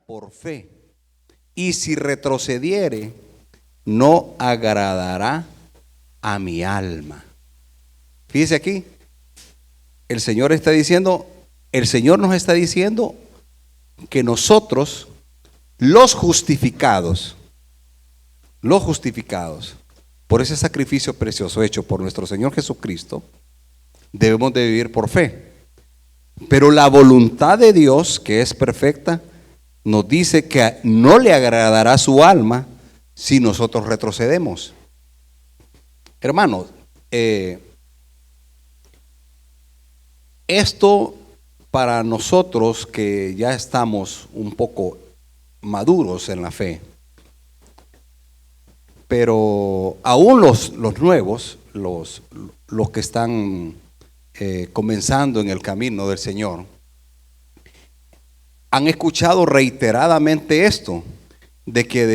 por fe, y si retrocediere, no agradará a mi alma. Fíjese aquí, el Señor nos está diciendo que nosotros, los justificados, por ese sacrificio precioso hecho por nuestro Señor Jesucristo, debemos de vivir por fe. Pero la voluntad de Dios, que es perfecta, nos dice que no le agradará su alma si nosotros retrocedemos. Hermanos, esto para nosotros que ya estamos un poco maduros en la fe, pero aún los nuevos, los que están comenzando en el camino del Señor, han escuchado reiteradamente esto, de que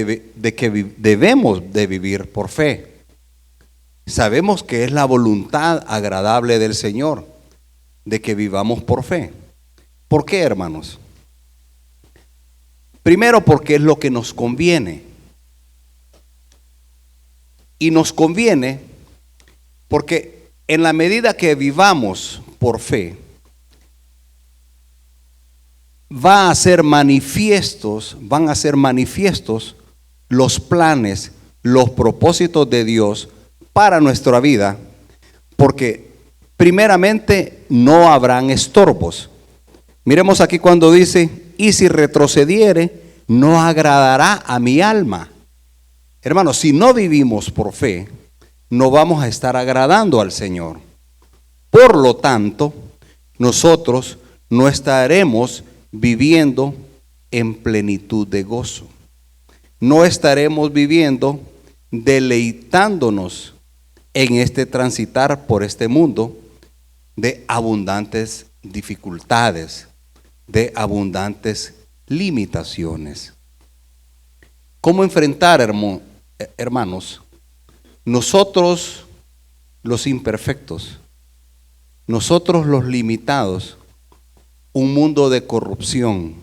debemos de vivir por fe. Sabemos que es la voluntad agradable del Señor, de que vivamos por fe. ¿Por qué, hermanos? Primero, porque es lo que nos conviene. Y nos conviene porque en la medida que vivamos por fe, van a ser manifiestos los planes, los propósitos de Dios para nuestra vida, porque primeramente no habrán estorbos. Miremos aquí cuando dice, y si retrocediere, no agradará a mi alma. Hermanos, si no vivimos por fe, no vamos a estar agradando al Señor. Por lo tanto, nosotros no estaremos viviendo en plenitud de gozo. No estaremos viviendo deleitándonos en este transitar por este mundo de abundantes dificultades, de abundantes limitaciones. ¿Cómo enfrentar, hermanos? Nosotros los imperfectos, nosotros los limitados, un mundo de corrupción,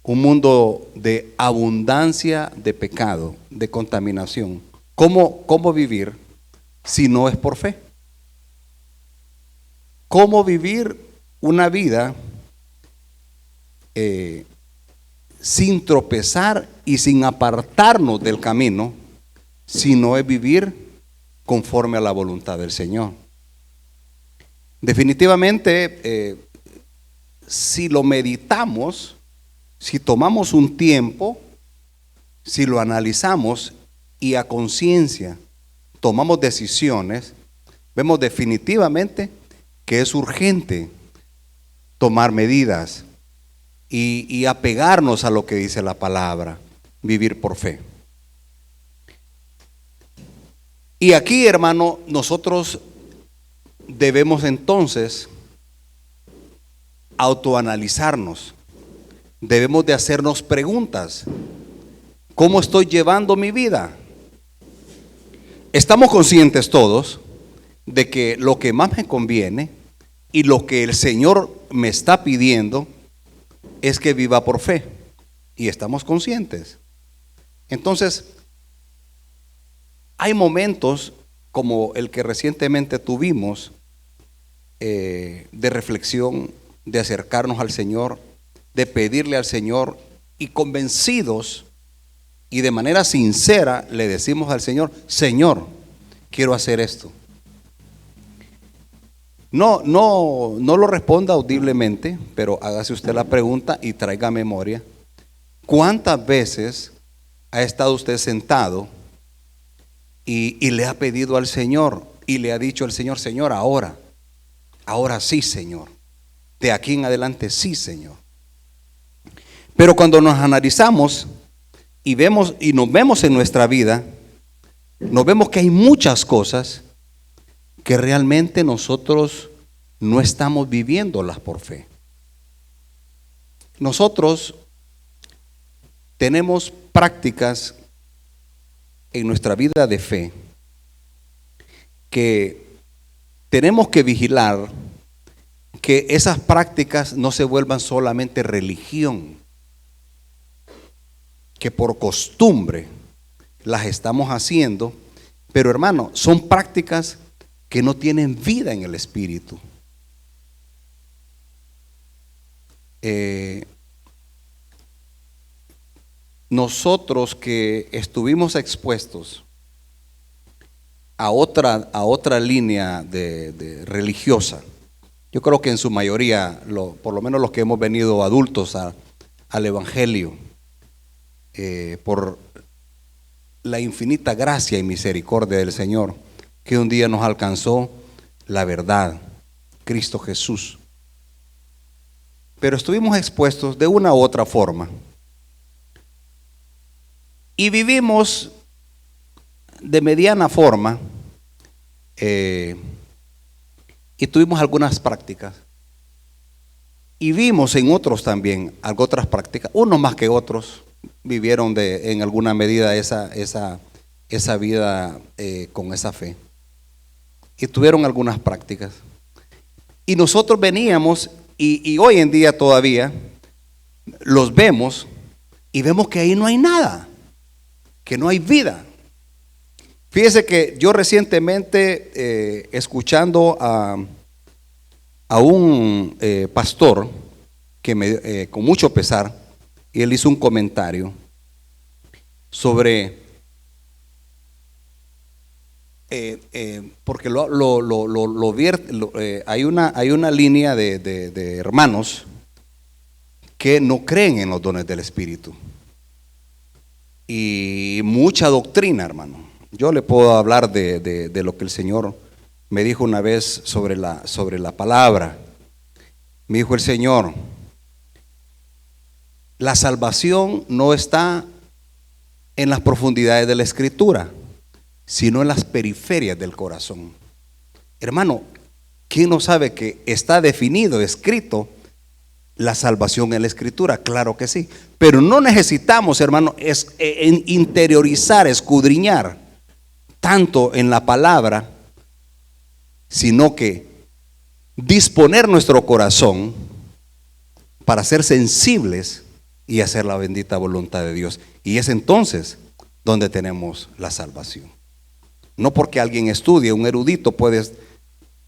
un mundo de abundancia de pecado, de contaminación. ¿Cómo vivir si no es por fe? ¿Cómo vivir una vida sin tropezar y sin apartarnos del camino, si no es vivir conforme a la voluntad del Señor? Definitivamente, si lo meditamos, si tomamos un tiempo, si lo analizamos y a conciencia tomamos decisiones, vemos definitivamente que es urgente tomar medidas y apegarnos a lo que dice la palabra, vivir por fe. Y aquí, hermano, nosotros debemos entonces autoanalizarnos. Debemos de hacernos preguntas. ¿Cómo estoy llevando mi vida? Estamos conscientes todos de que lo que más me conviene y lo que el Señor me está pidiendo es que viva por fe. Y estamos conscientes. Entonces, hay momentos como el que recientemente tuvimos de reflexión, de acercarnos al Señor, de pedirle al Señor y convencidos y de manera sincera le decimos al Señor: Señor, quiero hacer esto. No lo responda audiblemente, pero hágase usted la pregunta y traiga memoria. ¿Cuántas veces ha estado usted sentado y le ha pedido al Señor y le ha dicho al Señor: Señor, ahora sí, Señor, de aquí en adelante sí, Señor? Pero cuando nos analizamos y nos vemos en nuestra vida, nos vemos que hay muchas cosas que realmente nosotros no estamos viviéndolas por fe. Nosotros tenemos prácticas en nuestra vida de fe que tenemos que vigilar que esas prácticas no se vuelvan solamente religión, que por costumbre las estamos haciendo, pero hermano, son prácticas que no tienen vida en el espíritu. Nosotros que estuvimos expuestos a otra línea de religiosa, yo creo que en su mayoría, por lo menos los que hemos venido adultos al Evangelio, por la infinita gracia y misericordia del Señor, que un día nos alcanzó la verdad, Cristo Jesús. Pero estuvimos expuestos de una u otra forma. Y vivimos de mediana forma, y tuvimos algunas prácticas. Y vimos en otros también otras prácticas, unos más que otros vivieron en alguna medida esa vida con esa fe. Y tuvieron algunas prácticas. Y nosotros veníamos, y hoy en día todavía los vemos, y vemos que ahí no hay nada, que no hay vida. Fíjese que yo recientemente, escuchando a un pastor que con mucho pesar, y él hizo un comentario sobre, porque hay una línea de hermanos que no creen en los dones del Espíritu. Y mucha doctrina, hermano. Yo le puedo hablar de lo que el Señor me dijo una vez sobre la palabra. Me dijo el Señor: la salvación no está en las profundidades de la Escritura, sino en las periferias del corazón. Hermano, ¿quién no sabe que está definido, escrito, la salvación en la Escritura? Claro que sí. Pero no necesitamos, hermano, interiorizar, escudriñar tanto en la palabra, sino que disponer nuestro corazón para ser sensibles y hacer la bendita voluntad de Dios. Y es entonces donde tenemos la salvación. No porque alguien estudie, un erudito puede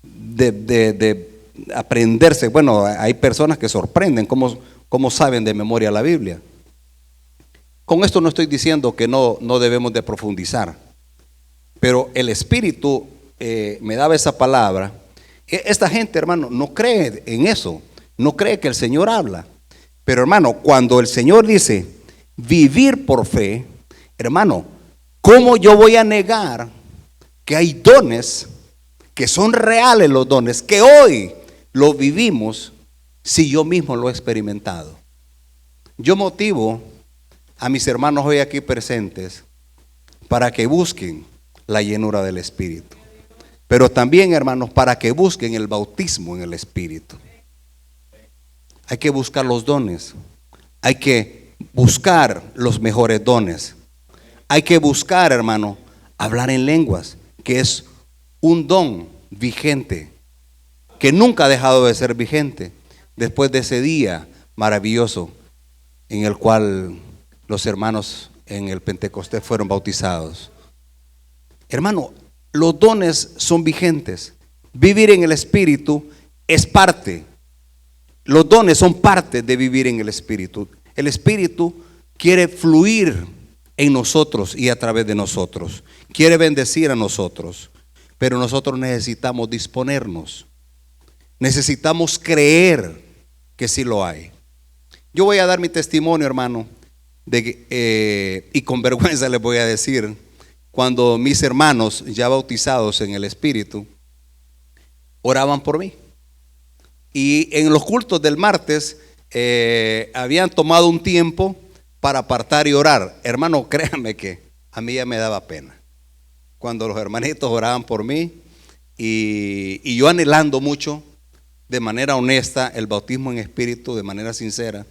de aprenderse. Bueno, hay personas que sorprenden cómo saben de memoria la Biblia. Con esto no estoy diciendo que no debemos de profundizar, pero el Espíritu me daba esa palabra. Esta gente, hermano, no cree en eso, no cree que el Señor habla. Pero hermano, cuando el Señor dice vivir por fe, hermano, ¿cómo yo voy a negar que hay dones, que son reales los dones, que hoy lo vivimos, si yo mismo lo he experimentado? Yo motivo a mis hermanos hoy aquí presentes para que busquen la llenura del Espíritu, pero también, hermanos, para que busquen el bautismo en el Espíritu. Hay que buscar los dones, hay que buscar los mejores dones, hay que buscar, hermano, hablar en lenguas, que es un don vigente, que nunca ha dejado de ser vigente después de ese día maravilloso en el cual los hermanos en el Pentecostés fueron bautizados. Hermano, los dones son vigentes. Vivir en el Espíritu es parte. Los dones son parte de vivir en el Espíritu. El Espíritu quiere fluir en nosotros y a través de nosotros. Quiere bendecir a nosotros. Pero nosotros necesitamos disponernos. Necesitamos creer que sí lo hay. Yo voy a dar mi testimonio, hermano, y con vergüenza les voy a decir, cuando mis hermanos ya bautizados en el Espíritu oraban por mí. Y en los cultos del martes habían tomado un tiempo para apartar y orar. Hermano, créanme que a mí ya me daba pena cuando los hermanitos oraban por mí, y yo anhelando mucho, de manera honesta, el bautismo en espíritu, de manera sincera.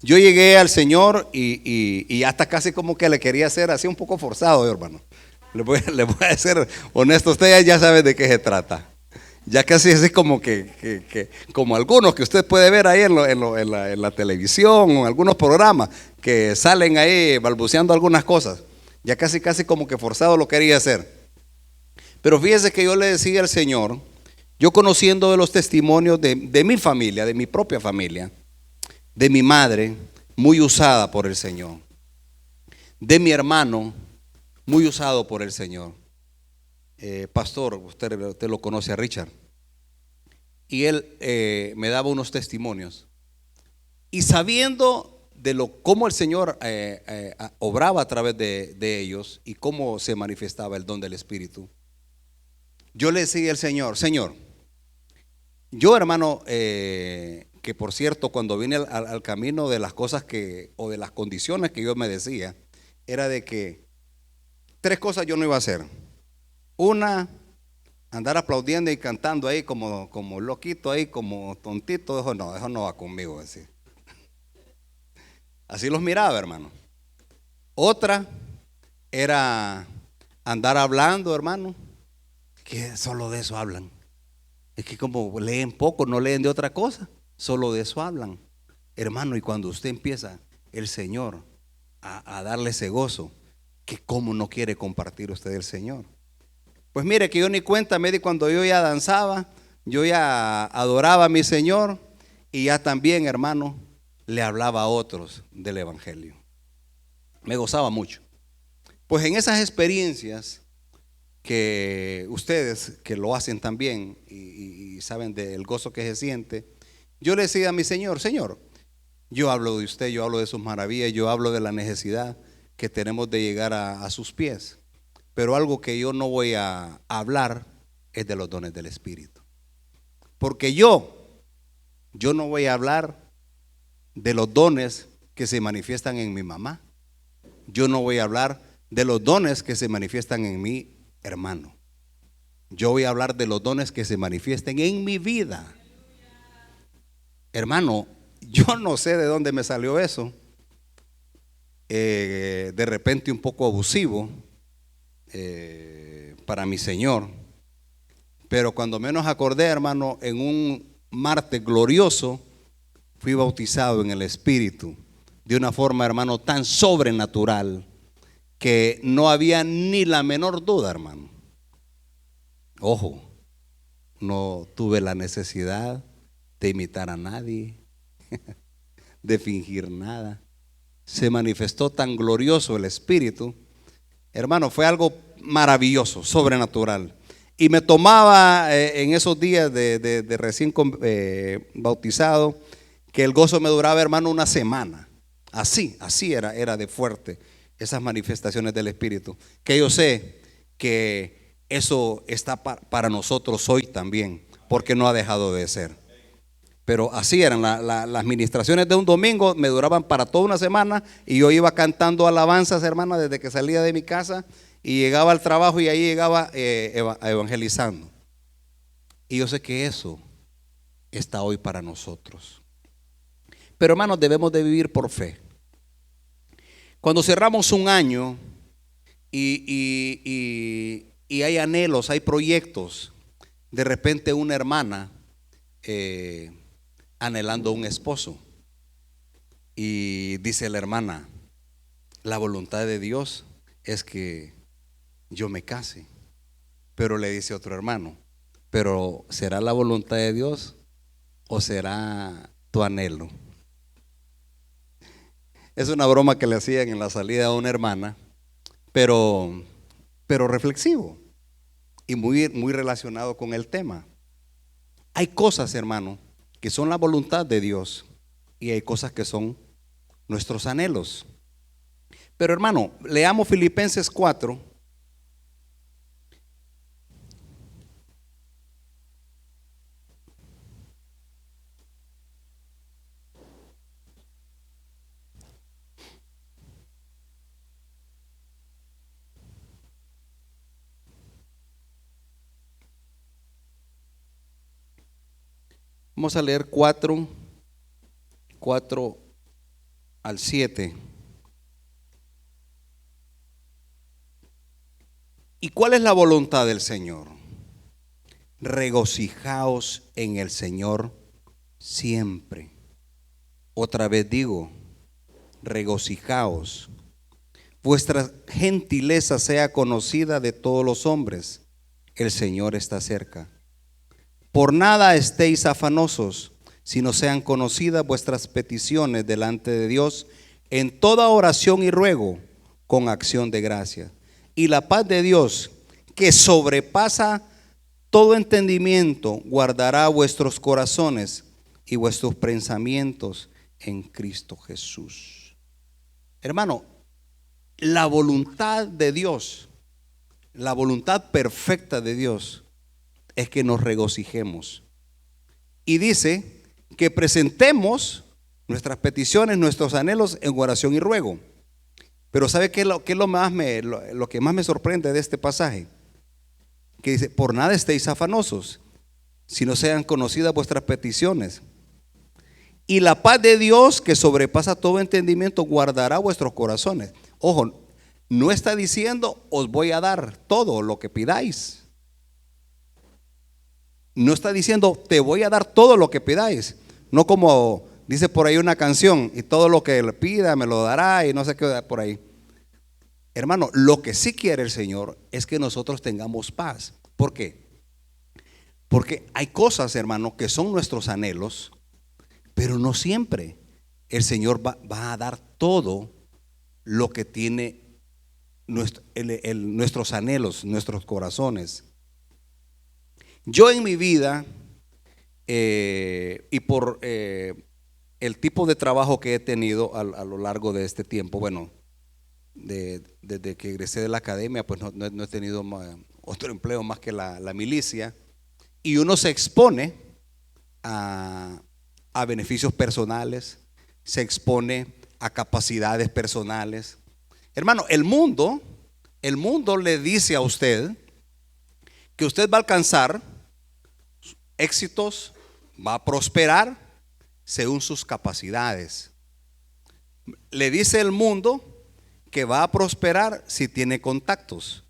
Yo llegué al Señor y hasta casi como que le quería hacer así un poco forzado, hermano. Le voy a ser honesto, usted ya sabe de qué se trata. Ya casi así como como algunos que usted puede ver ahí en la televisión o en algunos programas que salen ahí balbuceando algunas cosas. Ya casi como que forzado lo quería hacer. Pero fíjese que yo le decía al Señor, yo conociendo de los testimonios de mi familia, de mi propia familia, de mi madre, muy usada por el Señor, de mi hermano, muy usado por el Señor. Pastor, usted lo conoce a Richard. Y él me daba unos testimonios. Y sabiendo de cómo el Señor obraba a través de ellos y cómo se manifestaba el don del Espíritu, yo le decía al Señor, Señor, yo hermano, que por cierto, cuando vine al camino de las cosas o de las condiciones que yo me decía, era de que tres cosas yo no iba a hacer. Una, andar aplaudiendo y cantando ahí como loquito ahí, como tontito, eso no va conmigo. Así los miraba, hermano. Otra era andar hablando, hermano, que solo de eso hablan. Es que como leen poco, no leen de otra cosa, solo de eso hablan. Hermano, y cuando usted empieza, el Señor, a darle ese gozo, que cómo no quiere compartir usted el Señor. Pues mire que yo ni cuenta me di cuando yo ya danzaba, yo ya adoraba a mi Señor y ya también, hermano, le hablaba a otros del Evangelio. Me gozaba mucho. Pues en esas experiencias que ustedes que lo hacen también y saben del gozo que se siente, yo le decía a mi Señor, Señor, yo hablo de usted, yo hablo de sus maravillas, yo hablo de la necesidad que tenemos de llegar a sus pies. Pero algo que yo no voy a hablar es de los dones del Espíritu. Porque yo no voy a hablar de los dones que se manifiestan en mi mamá. Yo no voy a hablar de los dones que se manifiestan en mi hermano. Yo voy a hablar de los dones que se manifiesten en mi vida. Hermano, yo no sé de dónde me salió eso. De repente un poco abusivo para mi Señor. Pero cuando menos acordé, hermano, en un martes glorioso, fui bautizado en el Espíritu de una forma, hermano, tan sobrenatural que no había ni la menor duda, hermano. Ojo, no tuve la necesidad de imitar a nadie, de fingir nada. Se manifestó tan glorioso el Espíritu, hermano, fue algo maravilloso, sobrenatural. Y me tomaba en esos días de recién bautizado, que el gozo me duraba, hermano, una semana. Así era de fuerte esas manifestaciones del Espíritu. Que yo sé que eso está para nosotros hoy también, porque no ha dejado de ser. Pero así eran las ministraciones de un domingo, me duraban para toda una semana y yo iba cantando alabanzas, hermana, desde que salía de mi casa y llegaba al trabajo y ahí llegaba evangelizando. Y yo sé que eso está hoy para nosotros. Pero hermanos, debemos de vivir por fe. Cuando cerramos un año y hay anhelos, hay proyectos, de repente una hermana anhelando un esposo y dice la hermana, la voluntad de Dios es que yo me case. Pero le dice otro hermano, pero ¿será la voluntad de Dios o será tu anhelo? Es una broma que le hacían en la salida a una hermana, pero reflexivo y muy relacionado con el tema. Hay cosas, hermano, que son la voluntad de Dios y hay cosas que son nuestros anhelos. Pero hermano, leamos Filipenses 4. Vamos a leer 4 al 7. ¿Y cuál es la voluntad del Señor? regocijaos en el Señor siempre. Otra vez digo, regocijaos. Vuestra gentileza sea conocida de todos los hombres. El Señor está cerca. Por nada estéis afanosos, sino sean conocidas vuestras peticiones delante de Dios en toda oración y ruego con acción de gracia. Y la paz de Dios, que sobrepasa todo entendimiento, guardará vuestros corazones y vuestros pensamientos en Cristo Jesús. Hermano, la voluntad de Dios, la voluntad perfecta de Dios es que nos regocijemos. Y dice que presentemos nuestras peticiones, nuestros anhelos en oración y ruego. Pero ¿sabe qué es lo que más me sorprende de este pasaje? Que dice, por nada estéis afanosos, sino sean conocidas vuestras peticiones. Y la paz de Dios, que sobrepasa todo entendimiento, guardará vuestros corazones. Ojo, no está diciendo os voy a dar todo lo que pidáis. No está diciendo te voy a dar todo lo que pidáis. No como dice por ahí una canción, y todo lo que le pida me lo dará y no sé qué por ahí. Hermano, lo que sí quiere el Señor es que nosotros tengamos paz. ¿Por qué? Porque hay cosas, hermano, que son nuestros anhelos, pero no siempre el Señor va a dar todo lo que tiene nuestros anhelos, nuestros corazones. Yo en mi vida, y por el tipo de trabajo que he tenido a lo largo de este tiempo, bueno, desde que egresé de la academia, pues no he tenido otro empleo más que la milicia, y uno se expone a beneficios personales, se expone a capacidades personales. Hermano, el mundo le dice a usted que usted va a alcanzar éxitos, va a prosperar según sus capacidades. Le dice el mundo que va a prosperar si tiene contactos.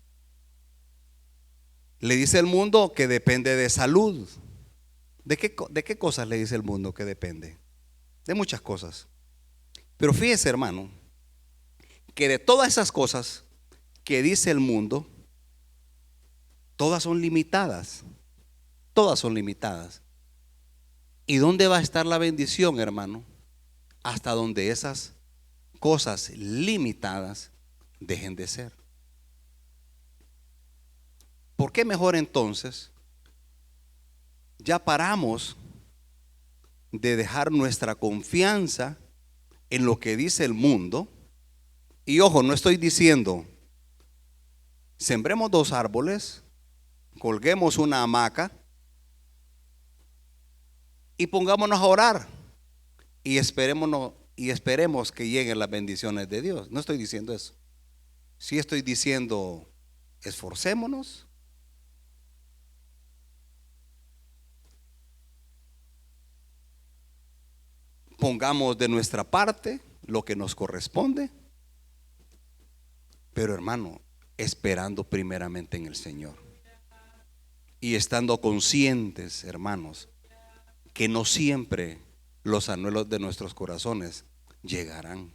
Le dice el mundo que depende de salud. ¿De qué cosas le dice el mundo que depende? De muchas cosas. Pero fíjese, hermano, que de todas esas cosas que dice el mundo, todas son limitadas. Todas son limitadas. ¿Y dónde va a estar la bendición, hermano? Hasta donde esas cosas limitadas dejen de ser. ¿Por qué mejor entonces ya paramos de dejar nuestra confianza en lo que dice el mundo? Y ojo, no estoy diciendo sembremos 2 árboles, colguemos una hamaca y pongámonos a orar y esperemos que lleguen las bendiciones de Dios. No estoy diciendo eso. Sí estoy diciendo esforcémonos, pongamos de nuestra parte lo que nos corresponde, pero hermano, esperando primeramente en el Señor y estando conscientes, hermanos, que no siempre los anhelos de nuestros corazones llegarán,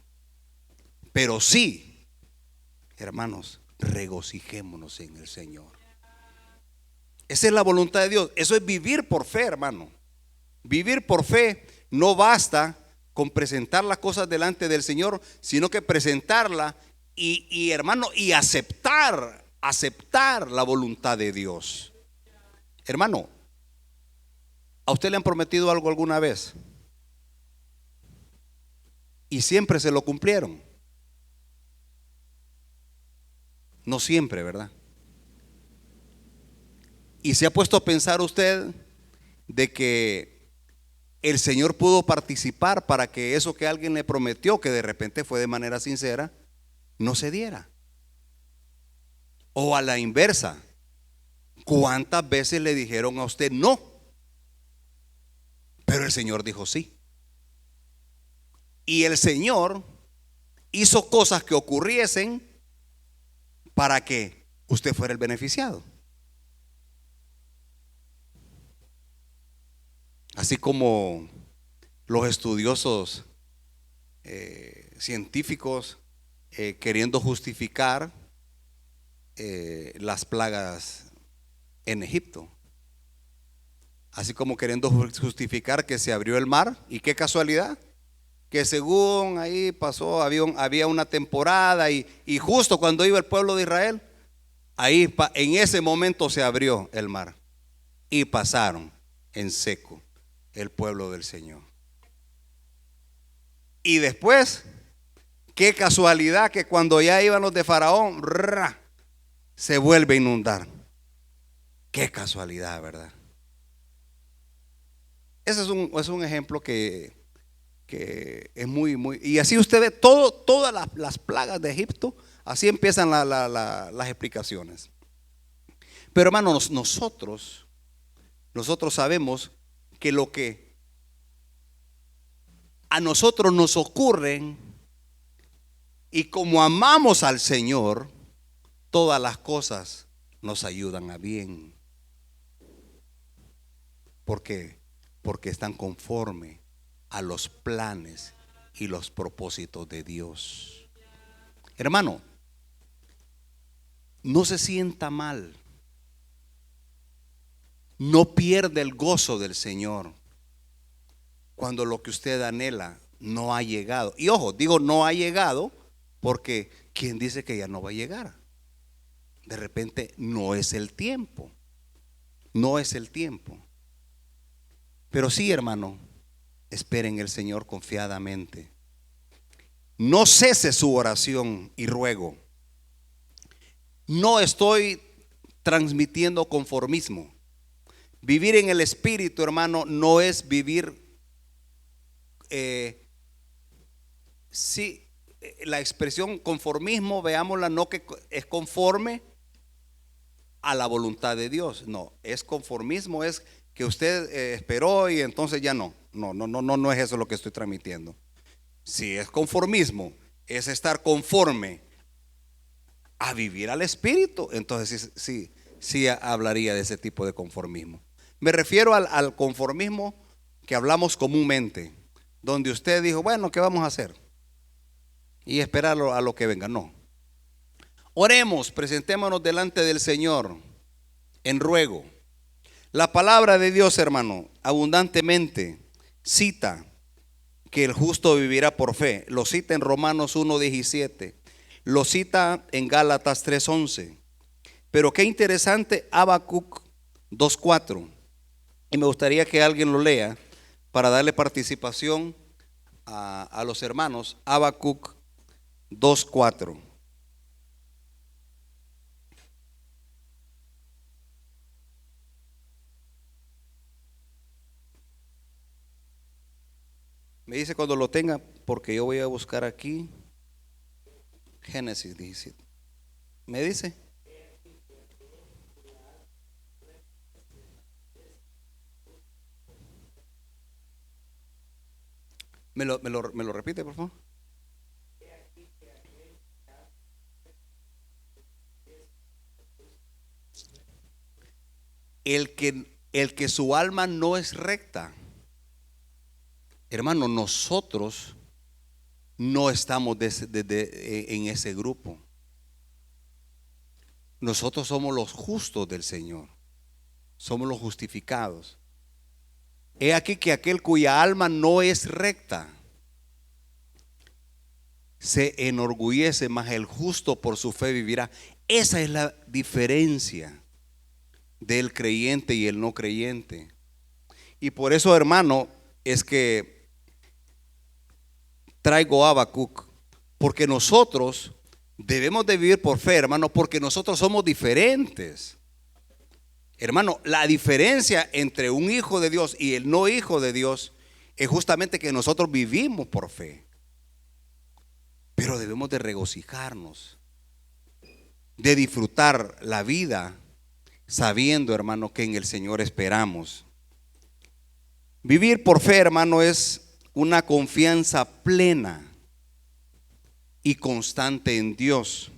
pero sí, hermanos, regocijémonos en el Señor. Esa es la voluntad de Dios. Eso es vivir por fe, hermano. Vivir por fe no basta con presentar las cosas delante del Señor, sino que presentarla y hermano, y aceptar la voluntad de Dios. Hermano, ¿a usted le han prometido algo alguna vez? Y siempre se lo cumplieron. No siempre, ¿verdad? Y se ha puesto a pensar usted de que el Señor pudo participar para que eso que alguien le prometió, que de repente fue de manera sincera, no se diera. O a la inversa, ¿cuántas veces le dijeron a usted no? Pero el Señor dijo sí. Y el Señor hizo cosas que ocurriesen para que usted fuera el beneficiado. así como los estudiosos científicos queriendo justificar las plagas en Egipto, así como queriendo justificar que se abrió el mar. Y qué casualidad que según ahí pasó, había una temporada y justo cuando iba el pueblo de Israel, ahí en ese momento se abrió el mar y pasaron en seco el pueblo del Señor. Y después, qué casualidad que cuando ya iban los de Faraón, se vuelve a inundar. Qué casualidad, ¿verdad? Ese es un ejemplo que es muy. Y así usted ve todas las plagas de Egipto, así empiezan las explicaciones. Pero hermanos, nosotros sabemos que lo que a nosotros nos ocurren, y como amamos al Señor, todas las cosas nos ayudan a bien. ¿Por qué? Porque están conforme a los planes y los propósitos de Dios. Hermano, no se sienta mal. No pierda el gozo del Señor cuando lo que usted anhela no ha llegado. Y ojo, digo no ha llegado porque ¿quién dice que ya no va a llegar? De repente no es el tiempo. No es el tiempo. Pero sí, hermano, espere en el Señor confiadamente. No cese su oración y ruego. No estoy transmitiendo conformismo. Vivir en el Espíritu, hermano, no es vivir la expresión conformismo, veámosla, no que es conforme a la voluntad de Dios. No, es conformismo, es que usted esperó y entonces ya no. No es eso lo que estoy transmitiendo. Si es conformismo, es estar conforme a vivir al Espíritu, entonces sí hablaría de ese tipo de conformismo. Me refiero al conformismo que hablamos comúnmente, donde usted dijo, bueno, ¿qué vamos a hacer? Y esperarlo a lo que venga. No. Oremos, presentémonos delante del Señor en ruego. La palabra de Dios, hermano, abundantemente cita que el justo vivirá por fe. Lo cita en Romanos 1:17. Lo cita en Gálatas 3:11. Pero qué interesante, Habacuc 2:4. Y me gustaría que alguien lo lea para darle participación a los hermanos. Habacuc 2:4. Me dice cuando lo tenga, porque yo voy a buscar aquí Génesis 17. ¿Me dice? ¿Me lo repite, por favor? El que su alma no es recta. Hermano, nosotros no estamos en ese grupo. Nosotros somos los justos del Señor. Somos los justificados. He aquí que aquel cuya alma no es recta se enorgullece, mas el justo por su fe vivirá. Esa es la diferencia del creyente y el no creyente. Y por eso, hermano, es que traigo Habacuc, porque nosotros debemos de vivir por fe, hermano, porque nosotros somos diferentes. Hermano, la diferencia entre un hijo de Dios y el no hijo de Dios es justamente que nosotros vivimos por fe. Pero debemos de regocijarnos, de disfrutar la vida, sabiendo, hermano, que en el Señor esperamos. Vivir por fe, hermano, es una confianza plena y constante en Dios.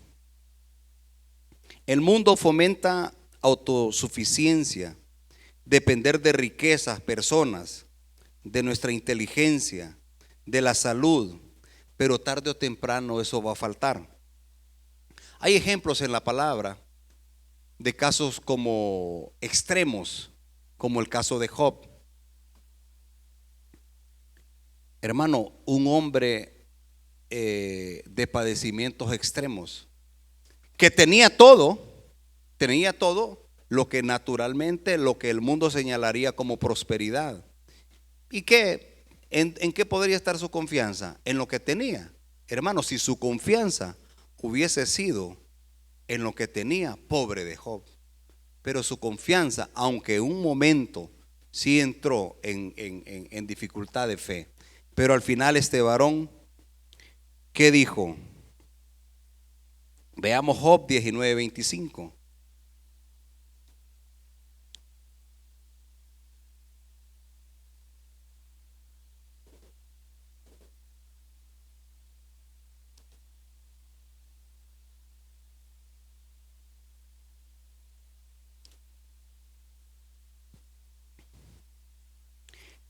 El mundo fomenta autosuficiencia, depender de riquezas, personas, de nuestra inteligencia, de la salud, pero tarde o temprano eso va a faltar. Hay ejemplos en la palabra de casos como extremos, como el caso de Job. Hermano, un hombre de padecimientos extremos, que tenía todo lo que naturalmente, lo que el mundo señalaría como prosperidad. ¿Y qué? ¿En qué podría estar su confianza? En lo que tenía. Hermano, si su confianza hubiese sido en lo que tenía, pobre de Job. Pero su confianza, aunque un momento sí entró en dificultad de fe, pero al final este varón, ¿qué dijo? Veamos Job 19:25.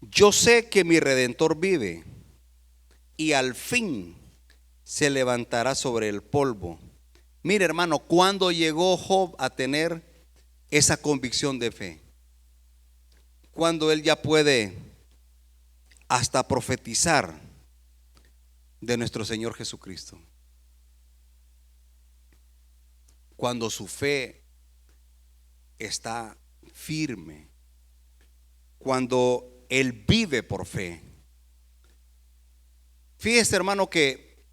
Yo sé que mi Redentor vive y al fin se levantará sobre el polvo. Mire, hermano, ¿cuándo llegó Job a tener esa convicción de fe? Cuando él ya puede hasta profetizar de nuestro Señor Jesucristo. Cuando su fe está firme. Cuando él vive por fe. Fíjese, hermano, que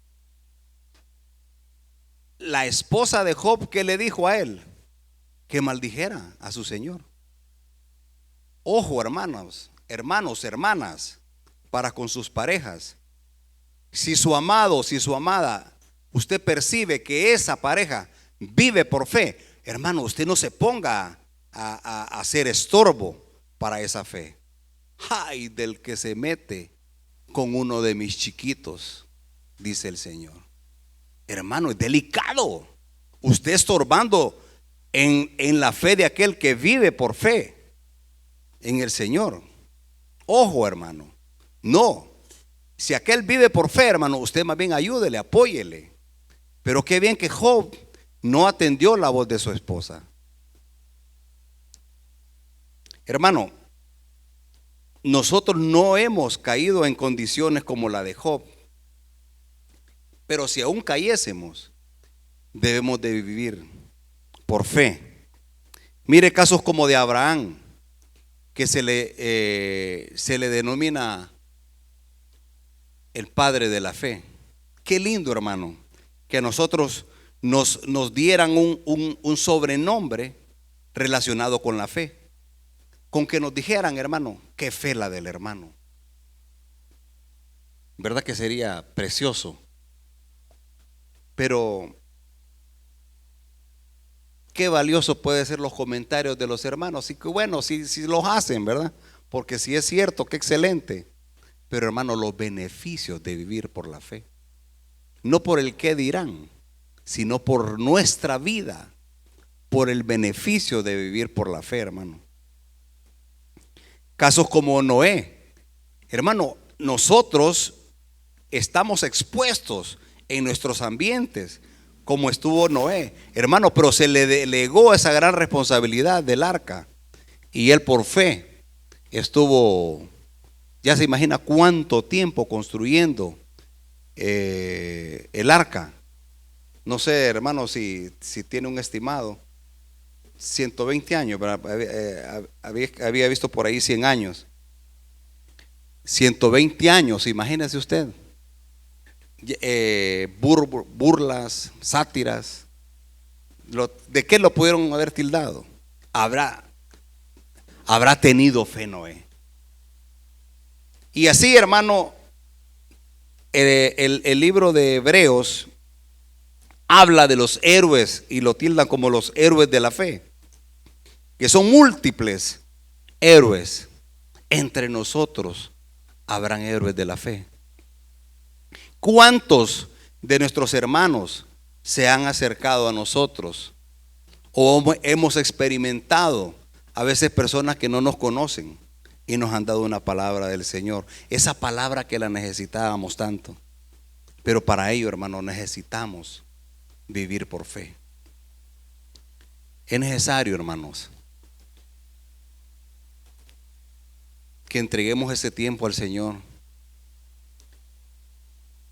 la esposa de Job, ¿qué le dijo a él? Que maldijera a su Señor. Ojo, hermanos, hermanas, para con sus parejas. Si su amado, si su amada, usted percibe que esa pareja vive por fe, hermano, usted no se ponga a hacer estorbo para esa fe. Ay del que se mete con uno de mis chiquitos, dice el Señor. Hermano, es delicado. Usted estorbando en la fe de aquel que vive por fe en el Señor. Ojo, hermano. No. Si aquel vive por fe, hermano, usted más bien ayúdele, apóyele. Pero qué bien que Job no atendió la voz de su esposa. Hermano, nosotros no hemos caído en condiciones como la de Job. Pero si aún cayésemos, debemos de vivir por fe. Mire casos como de Abraham, que se le denomina el padre de la fe. Qué lindo, hermano, que a nosotros nos dieran un sobrenombre relacionado con la fe. Con que nos dijeran, hermano, qué fe la del hermano. ¿Verdad que sería precioso? Pero qué valioso puede ser los comentarios de los hermanos. Y que bueno, si los hacen, ¿verdad? Porque si es cierto, qué excelente. Pero hermano, los beneficios de vivir por la fe, no por el qué dirán, sino por nuestra vida, por el beneficio de vivir por la fe, hermano. Casos como Noé. Hermano, nosotros estamos expuestos en nuestros ambientes como estuvo Noé, hermano, pero se le delegó esa gran responsabilidad del arca y él por fe estuvo, ya se imagina cuánto tiempo construyendo el arca. No sé, hermano, si tiene un estimado. 120 años, había visto por ahí 100 años. 120 años, imagínese usted. Burlas, sátiras. ¿De qué lo pudieron haber tildado? Habrá tenido fe Noé. Y así, hermano, el libro de Hebreos habla de los héroes y lo tildan como los héroes de la fe, que son múltiples héroes. Entre nosotros habrán héroes de la fe. ¿Cuántos de nuestros hermanos se han acercado a nosotros o hemos experimentado a veces personas que no nos conocen, y nos han dado una palabra del Señor. Esa palabra que la necesitábamos tanto. Pero para ello, hermano, necesitamos vivir por fe. Es necesario, hermanos, que entreguemos ese tiempo al Señor.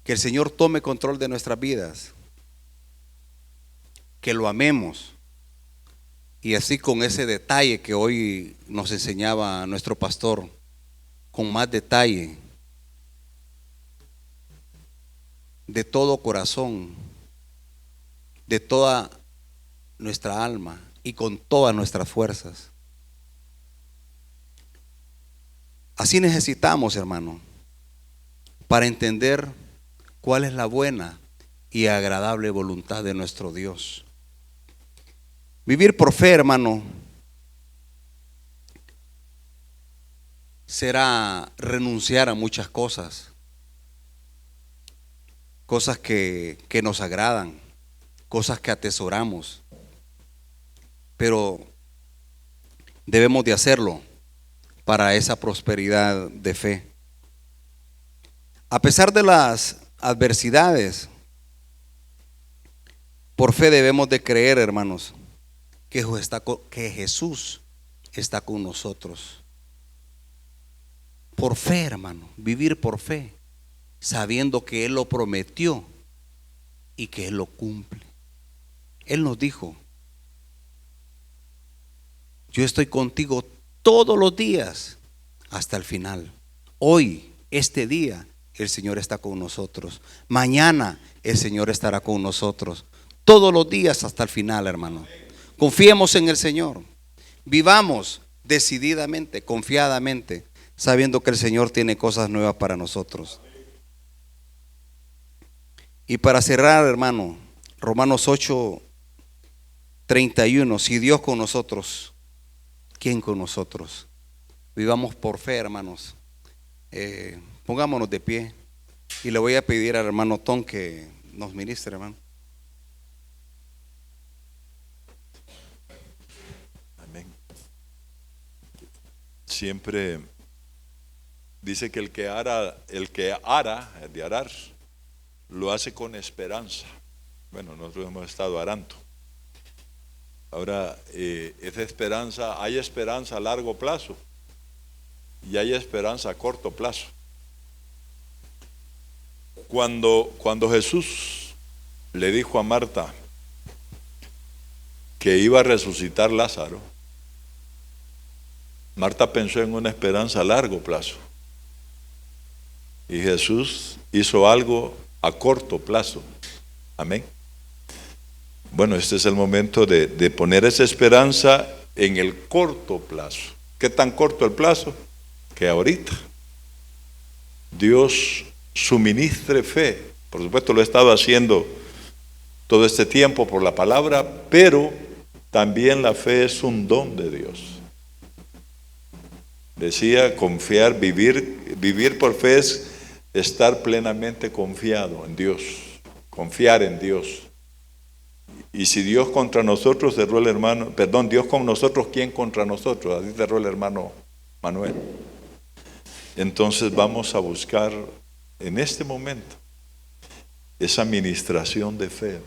Que el Señor tome control de nuestras vidas. Que lo amemos. Y así con ese detalle que hoy nos enseñaba nuestro pastor, con más detalle, de todo corazón, de toda nuestra alma y con todas nuestras fuerzas. Así necesitamos, hermano, para entender cuál es la buena y agradable voluntad de nuestro Dios. Vivir por fe, hermano, será renunciar a muchas cosas, cosas que nos agradan, cosas que atesoramos, pero debemos de hacerlo para esa prosperidad de fe. A pesar de las adversidades, por fe debemos de creer, hermanos, que Jesús está con nosotros. Por fe, hermano, vivir por fe, sabiendo que Él lo prometió y que Él lo cumple. Él nos dijo: yo estoy contigo todos los días hasta el final. Hoy, este día, el Señor está con nosotros. Mañana el Señor estará con nosotros. Todos los días hasta el final, hermano. Confiemos en el Señor. Vivamos decididamente, confiadamente, sabiendo que el Señor tiene cosas nuevas para nosotros. Y para cerrar, hermano, Romanos 8:31, si Dios con nosotros, ¿quién con nosotros? Vivamos por fe, hermanos. Pongámonos de pie y le voy a pedir al hermano Tom que nos ministre, hermano. Amén. Siempre dice que el que ara, de arar, lo hace con esperanza. Bueno, nosotros hemos estado arando. Ahora, esa esperanza, hay esperanza a largo plazo y hay esperanza a corto plazo. Cuando Jesús le dijo a Marta que iba a resucitar Lázaro, Marta pensó en una esperanza a largo plazo. Y Jesús hizo algo a corto plazo. Amén. Bueno, este es el momento de poner esa esperanza en el corto plazo. ¿Qué tan corto el plazo? Que ahorita Dios suministre fe. Por supuesto lo he estado haciendo todo este tiempo por la palabra, pero también la fe es un don de Dios. Decía, confiar, vivir por fe es estar plenamente confiado en Dios, confiar en Dios. Y si Dios contra nosotros, cerró el hermano, perdón, Dios con nosotros, ¿quién contra nosotros? Así cerró el hermano Manuel. Entonces vamos a buscar en este momento esa ministración de fe,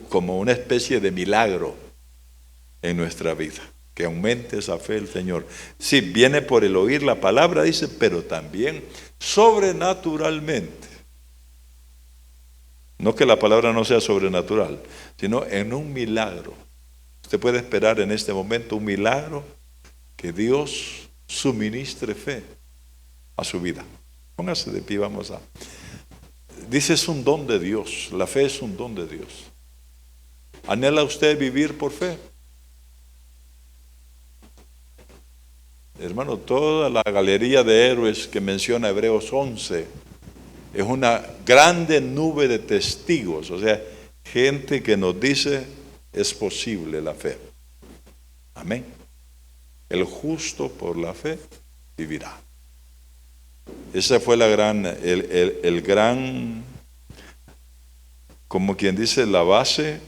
como una especie de milagro en nuestra vida, que aumente esa fe el Señor. Sí, viene por el oír la palabra, dice, pero también sobrenaturalmente. No que la palabra no sea sobrenatural, sino en un milagro. Usted puede esperar en este momento un milagro, que Dios suministre fe a su vida. Póngase de pie, vamos a... Dice, es un don de Dios, la fe es un don de Dios. ¿Anhela usted vivir por fe? Hermano, toda la galería de héroes que menciona Hebreos 11 es una grande nube de testigos, o sea, gente que nos dice es posible la fe. Amén. El justo por la fe vivirá. Esa fue el gran, como quien dice, la base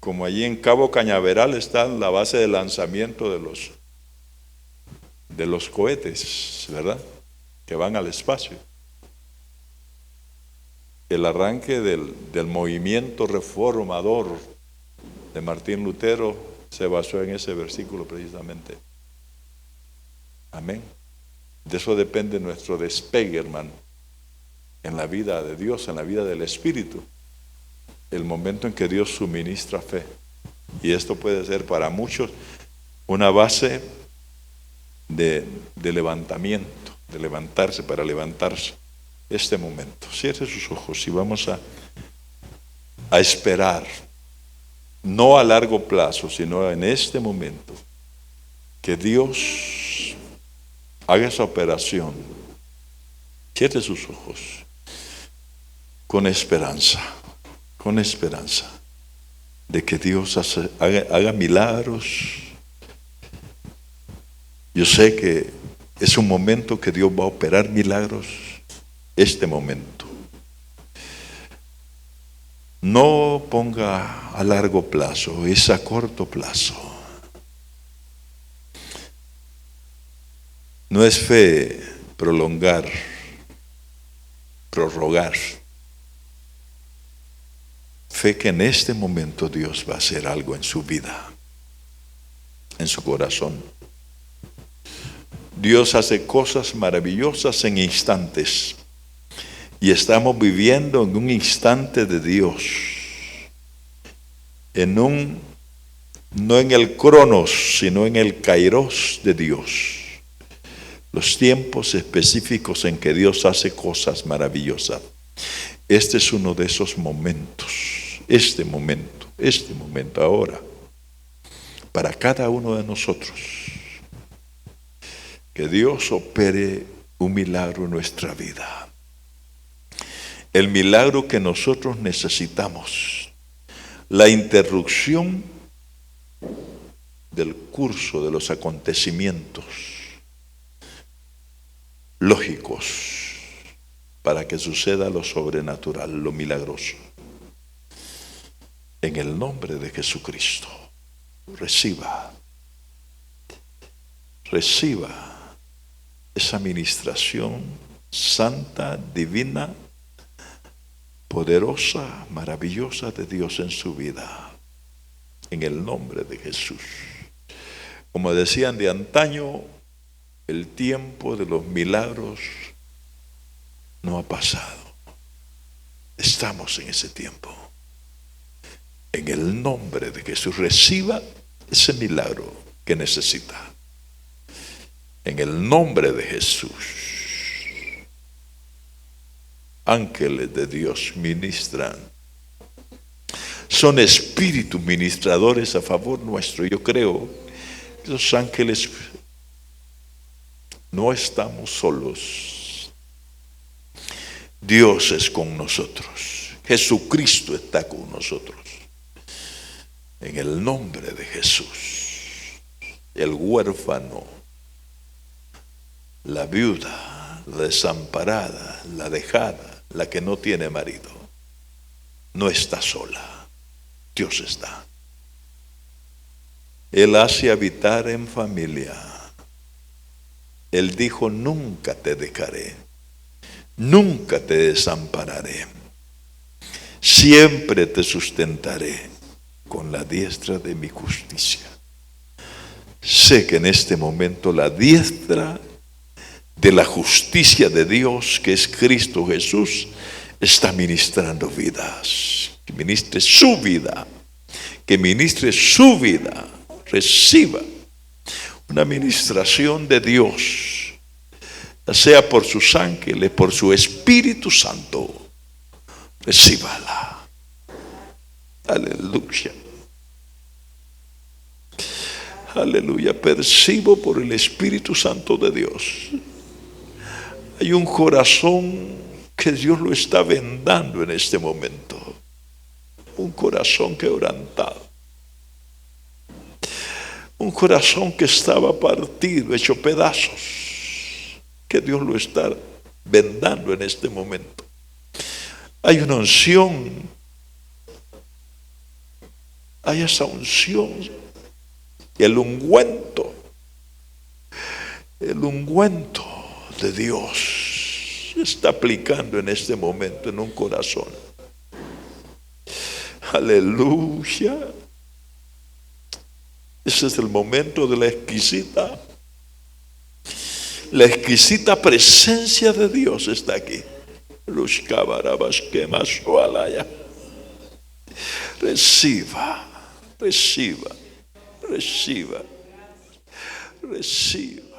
como allí en Cabo Cañaveral está la base de lanzamiento de los cohetes, ¿verdad? Que van al espacio. El arranque del movimiento reformador de Martín Lutero se basó en ese versículo precisamente. Amén. De eso depende nuestro despegue, hermano, en la vida de Dios, en la vida del Espíritu. El momento en que Dios suministra fe. Y esto puede ser para muchos una base de levantamiento, de levantarse, para levantarse. Este momento. Cierre sus ojos y vamos a esperar, no a largo plazo, sino en este momento, que Dios haga esa operación. Cierre sus ojos con esperanza de que Dios haga milagros. Yo sé que es un momento que Dios va a operar milagros. Este momento. No ponga a largo plazo, es a corto plazo. No es fe prolongar, prorrogar. Fe que en este momento Dios va a hacer algo en su vida, en su corazón. Dios hace cosas maravillosas en instantes. Y estamos viviendo en un instante de Dios. No en el cronos, sino en el kairos de Dios. Los tiempos específicos en que Dios hace cosas maravillosas. Este es uno de esos momentos. Este momento ahora. Para cada uno de nosotros. Que Dios opere un milagro en nuestra vida. El milagro que nosotros necesitamos. La interrupción del curso de los acontecimientos lógicos para que suceda lo sobrenatural, lo milagroso. En el nombre de Jesucristo, reciba esa ministración santa, divina, poderosa, maravillosa de Dios en su vida, en el nombre de Jesús. Como decían de antaño, el tiempo de los milagros no ha pasado. Estamos en ese tiempo. En el nombre de Jesús, reciba ese milagro que necesita. En el nombre de Jesús. Ángeles de Dios ministran. Son espíritus ministradores a favor nuestro. Yo creo que esos ángeles no estamos solos. Dios es con nosotros. Jesucristo está con nosotros. En el nombre de Jesús. El huérfano, la viuda, la desamparada, la dejada, la que no tiene marido, no está sola. Dios está. Él hace habitar en familia. Él dijo, nunca te dejaré, nunca te desampararé, siempre te sustentaré con la diestra de mi justicia. Sé que en este momento la diestra de la justicia de Dios, que es Cristo Jesús, está ministrando vidas. Que ministre su vida, que ministre su vida. Reciba una ministración de Dios, ya sea por sus ángeles, por su Espíritu Santo. Recíbala. Aleluya. Aleluya. Percibo por el Espíritu Santo de Dios. Hay un corazón que Dios lo está vendando en este momento. Un corazón quebrantado. Un corazón que estaba partido, hecho pedazos. Que Dios lo está vendando en este momento. Hay una unción hay esa unción, el ungüento de Dios se está aplicando en este momento en un corazón. Aleluya. Ese es el momento de la exquisita presencia de Dios está aquí. Reciba, reciba, reciba, reciba.